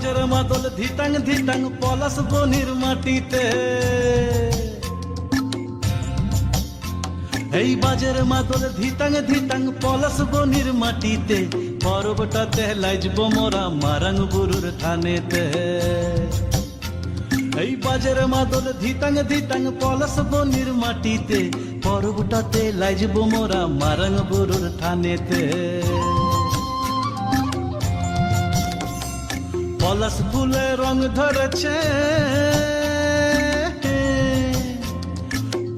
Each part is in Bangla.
বাজের মাদল ধিতাং ধিতাং পলাশ বনির মাটিতে, এই বাজের মাদল ধিতাং ধিতাং পলাশ বনির মাটিতে, পরবটাতে লাইজব মোরা মারাং বুরুর থানেতে। এই বাজের মাদল ধিতাং ধিতাং পলাশ বনির মাটিতে, পরবটাতে লাইজব মোরা মারাং বুরুর থানেতে। পলাশ ফুলে রং ধরেছে,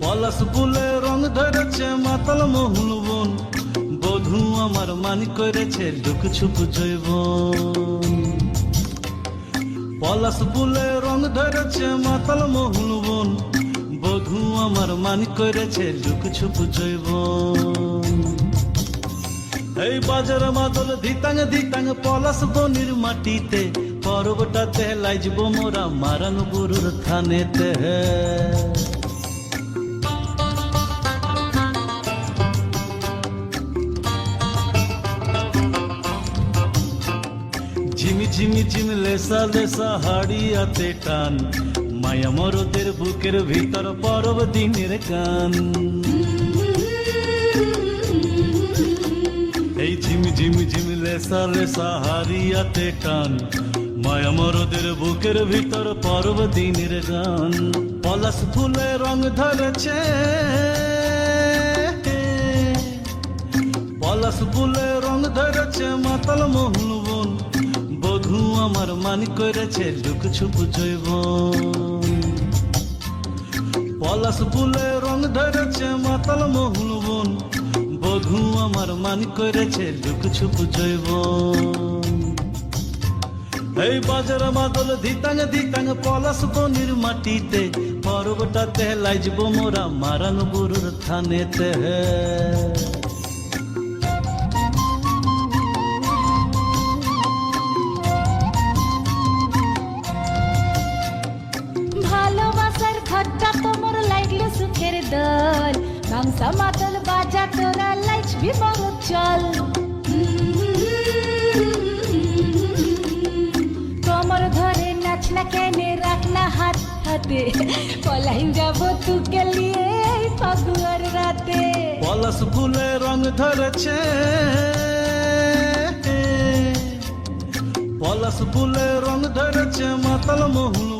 পলাশ ফুলে রং ধরেছে মাতাল মোহন বন, বধূ আমার মান করেছে লুক ছুপ জৈবন। পলাশ ফুলে রং ধরেছে মাতাল মোহন বন, বধূ আমার মান করেছে লুক ছুপ জৈবন। এই বাজার মাদল ধিতাং ধিতাং পলাশ বনির মাটিতে, পরবটাতে লাইজব মোরা মারাং বুরুর থানেতে। ঝিমি ঝিমি ঝিম লেসা লেসা হাড়িয়াতে টান, মায়া মরদের বুকের ভিতর পরব দিনের গান। এই ঝিমি ঝিমি ঝিম লেসা লেসা হাড়িয়াতে টান, মায়া মরদের বুকের ভিতর পরব দিনের গান। পলাশ ফুলে রং ধরেছে, পলাশ ফুলে রং ধরেছে মাতাল মোহন বন, বধূ আমার মান করেছে লুক ছুপ জৈবন। পলাশ ফুলে রং ধরেছে মাতাল মোহন বন, বধূ আমার মান করেছে লুক ছুপ জৈবন। এই বাজার মাদল ধিতাং ধিতাং পলাশ বনির মাটিতে, পরবটাতে লাইজব মোরা মারাং বুরুর থানেতে। ভালোবাসার ঘরটা তোমার লাগলো সুখের দল, গামছা মাদল বাজা তোরা লাইচবি বড় চল। কোমর ধরে নাচ না কেনে রাখ না হাত হাতে, পলাই যাব তুকে লিয়ে এই ফাগুয়ার রাতে। পলাশ ফুলে রং ধরেছে, পলাশ ফুলে রং ধরেছে মাতাল মোহন